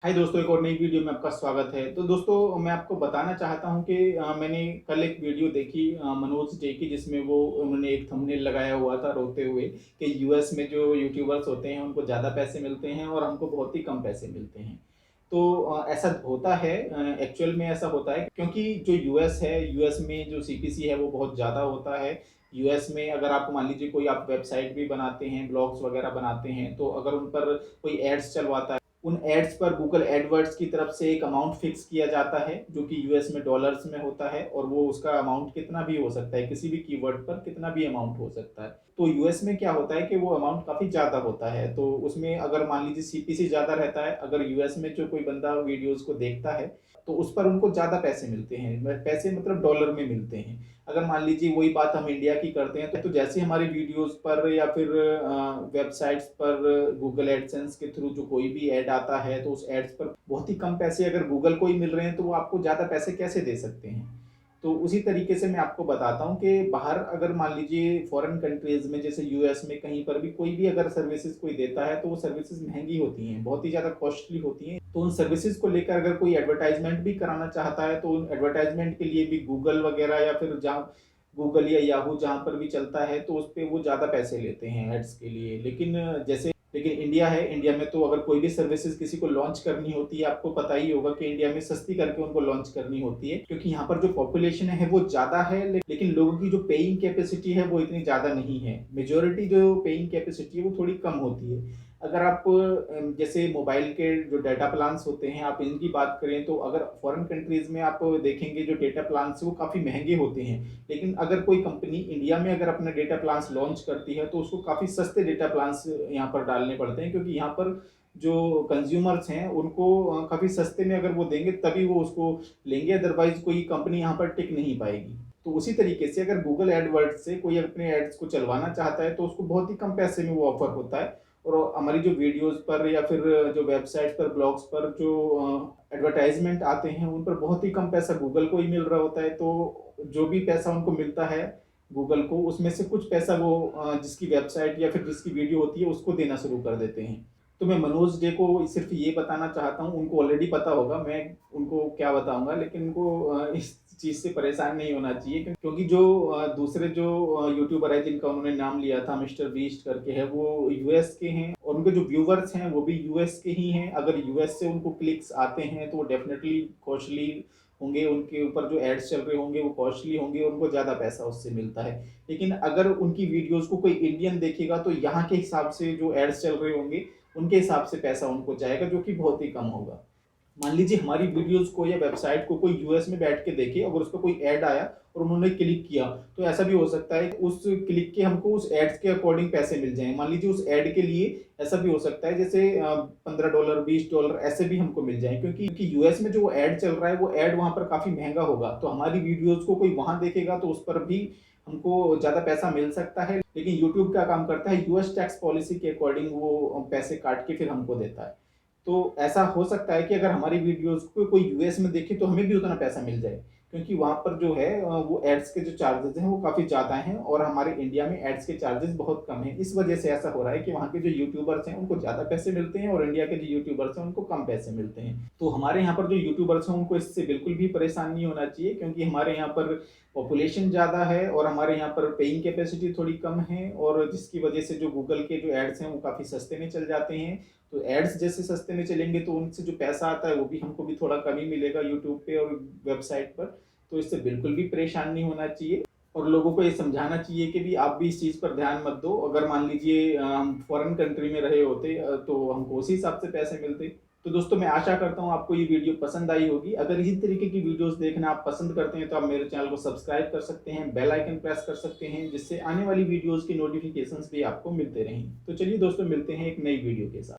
हाय दोस्तों, एक और नई वीडियो में आपका स्वागत है। तो दोस्तों, मैं आपको बताना चाहता हूँ कि मैंने कल एक वीडियो देखी मनोज डे की, जिसमें वो उन्होंने एक थंबनेल लगाया हुआ था रोते हुए कि यूएस में जो यूट्यूबर्स होते हैं उनको ज़्यादा पैसे मिलते हैं और हमको बहुत ही कम पैसे मिलते हैं। तो ऐसा होता है, एक्चुअल में ऐसा होता है क्योंकि जो यूएस है, यूएस में जो सीपीसी है वो बहुत ज़्यादा होता है। यूएस में अगर आप मान लीजिए कोई आप वेबसाइट भी बनाते हैं, ब्लॉग्स वगैरह बनाते हैं, तो अगर उन पर कोई एड्स चलवाता है, उन एड्स पर गूगल एडवर्ड्स की तरफ से एक अमाउंट फिक्स किया जाता है जो कि यूएस में डॉलर्स में होता है, और वो उसका अमाउंट कितना भी हो सकता है, किसी भी कीवर्ड पर कितना भी अमाउंट हो सकता है। तो यूएस में क्या होता है कि वो अमाउंट काफ़ी ज़्यादा होता है, तो उसमें अगर मान लीजिए सीपीसी ज़्यादा रहता है, अगर यूएस में जो कोई बंदा वीडियोज़ को देखता है, तो उस पर उनको ज़्यादा पैसे मिलते हैं। पैसे मतलब डॉलर में मिलते हैं। अगर मान लीजिए वही बात हम इंडिया की करते हैं, तो जैसे हमारी वीडियोस पर या फिर वेबसाइट्स पर गूगल एडसेंस के थ्रू जो कोई भी ऐड आता है, तो उस एड्स पर बहुत ही कम पैसे अगर गूगल को ही मिल रहे हैं, तो वो आपको ज़्यादा पैसे कैसे दे सकते हैं। तो उसी तरीके से मैं आपको बताता हूँ कि बाहर अगर मान लीजिए फॉरेन कंट्रीज में, जैसे यूएस में, कहीं पर भी कोई भी अगर सर्विसेज कोई देता है, तो वो सर्विसेज महंगी होती हैं, बहुत ही ज़्यादा कॉस्टली होती हैं। तो उन सर्विसेज को लेकर अगर कोई एडवर्टाइजमेंट भी कराना चाहता है, तो उन एडवर्टाइजमेंट के लिए भी गूगल वगैरह या फिर जहाँ गूगल या याहू जहाँ पर भी चलता है, तो उस पे वो ज़्यादा पैसे लेते हैं एड्स के लिए। लेकिन इंडिया है, इंडिया में तो अगर कोई भी सर्विसेज किसी को लॉन्च करनी होती है, आपको पता ही होगा कि इंडिया में सस्ती करके उनको लॉन्च करनी होती है, क्योंकि यहाँ पर जो पॉपुलेशन है वो ज़्यादा है, लेकिन लोगों की जो पेइंग कैपेसिटी है वो इतनी ज़्यादा नहीं है। मेजॉरिटी जो पेइंग कैपेसिटी है वो थोड़ी कम होती है। अगर आप जैसे मोबाइल के जो डेटा प्लान्स होते हैं, आप इनकी बात करें, तो अगर फॉरेन कंट्रीज में आप देखेंगे जो डेटा प्लान्स वो काफ़ी महंगे होते हैं। लेकिन अगर कोई कंपनी इंडिया में अगर अपना डेटा प्लान्स लॉन्च करती है, तो उसको काफ़ी सस्ते डेटा प्लान्स यहाँ पर डालने पड़ते हैं, क्योंकि यहाँ पर जो कंज्यूमर्स हैं उनको काफ़ी सस्ते में अगर वो देंगे तभी वो उसको लेंगे, अदरवाइज कोई कंपनी यहाँ पर टिक नहीं पाएगी। तो उसी तरीके से अगर गूगल एडवर्ड्स से कोई अपने एड्स को चलवाना चाहता है, तो उसको बहुत ही कम पैसे में वो ऑफर होता है, और हमारी जो वीडियोस पर या फिर जो वेबसाइट्स पर, ब्लॉग्स पर जो एडवर्टाइजमेंट आते हैं, उन पर बहुत ही कम पैसा गूगल को ही मिल रहा होता है। तो जो भी पैसा उनको मिलता है गूगल को, उसमें से कुछ पैसा वो जिसकी वेबसाइट या फिर जिसकी वीडियो होती है उसको देना शुरू कर देते हैं। तो मैं मनोज डे को सिर्फ ये बताना चाहता हूँ, उनको ऑलरेडी पता होगा मैं उनको क्या बताऊंगा, लेकिन उनको इस चीज़ से परेशान नहीं होना चाहिए, क्योंकि जो दूसरे जो यूट्यूबर है जिनका उन्होंने नाम लिया था, मिस्टर बीस्ट करके है, वो यूएस के हैं, और उनके जो व्यूवर्स हैं वो भी यूएस के ही हैं। अगर यूएस से उनको क्लिक्स आते हैं तो वो डेफिनेटली कॉस्टली होंगे, उनके ऊपर जो एड्स चल रहे होंगे वो कॉस्टली होंगे, उनको ज़्यादा पैसा उससे मिलता है। लेकिन अगर उनकी वीडियोस को कोई इंडियन देखेगा, तो यहाँ के हिसाब से जो एड्स चल रहे होंगे उनके हिसाब से पैसा उनको जाएगा, जो कि बहुत ही कम होगा। मान लीजिए हमारी वीडियोस को या वेबसाइट को कोई यूएस में बैठ के देखे, अगर उस पर कोई ऐड आया और उन्होंने क्लिक किया, तो ऐसा भी हो सकता है कि उस क्लिक के हमको उस एड्स के अकॉर्डिंग पैसे मिल जाएं। मान लीजिए उस ऐड के लिए ऐसा भी हो सकता है, जैसे $15, $20 ऐसे भी हमको मिल जाएं, क्योंकि यूएस में जो ऐड चल रहा है वो ऐड वहां पर काफी महंगा होगा, तो हमारी वीडियोज को कोई वहां देखेगा तो उस पर भी हमको ज्यादा पैसा मिल सकता है। लेकिन यूट्यूब क्या काम करता है, यूएस टैक्स पॉलिसी के अकॉर्डिंग वो पैसे काट के फिर हमको देता है। तो ऐसा हो सकता है कि अगर हमारी वीडियोस को कोई यूएस में देखे, तो हमें भी उतना पैसा मिल जाए, क्योंकि वहां पर जो है वो एड्स के जो चार्जेस हैं वो काफी ज्यादा हैं, और हमारे इंडिया में एड्स के चार्जेस बहुत कम हैं। इस वजह से ऐसा हो रहा है कि वहाँ के जो यूट्यूबर्स हैं उनको ज्यादा पैसे मिलते हैं, और इंडिया के जो यूट्यूबर्स हैं उनको कम पैसे मिलते हैं। तो हमारे यहाँ पर जो यूट्यूबर्स हैं उनको इससे बिल्कुल भी परेशान नहीं होना चाहिए, क्योंकि हमारे यहाँ पर पॉपुलेशन ज़्यादा है और हमारे यहाँ पर पेइंग कैपेसिटी थोड़ी कम है, और जिसकी वजह से जो गूगल के जो एड्स हैं वो काफ़ी सस्ते में चल जाते हैं। तो एड्स जैसे सस्ते में चलेंगे, तो उनसे जो पैसा आता है वो भी हमको भी थोड़ा कम ही मिलेगा यूट्यूब पे और वेबसाइट पर। तो इससे बिल्कुल भी परेशान नहीं होना चाहिए, और लोगों को ये समझाना चाहिए कि भी आप भी इस चीज़ पर ध्यान मत दो। अगर मान लीजिए हम फॉरेन कंट्री में रहे होते, तो हमको उसी हिसाब से पैसे मिलते। तो दोस्तों, मैं आशा करता हूँ आपको ये वीडियो पसंद आई होगी। अगर इसी तरीके की वीडियोस देखना आप पसंद करते हैं, तो आप मेरे चैनल को सब्सक्राइब कर सकते हैं, बेल आइकन प्रेस कर सकते हैं, जिससे आने वाली वीडियोस की नोटिफिकेशंस भी आपको मिलते रहें। तो चलिए दोस्तों, मिलते हैं एक नई वीडियो के साथ।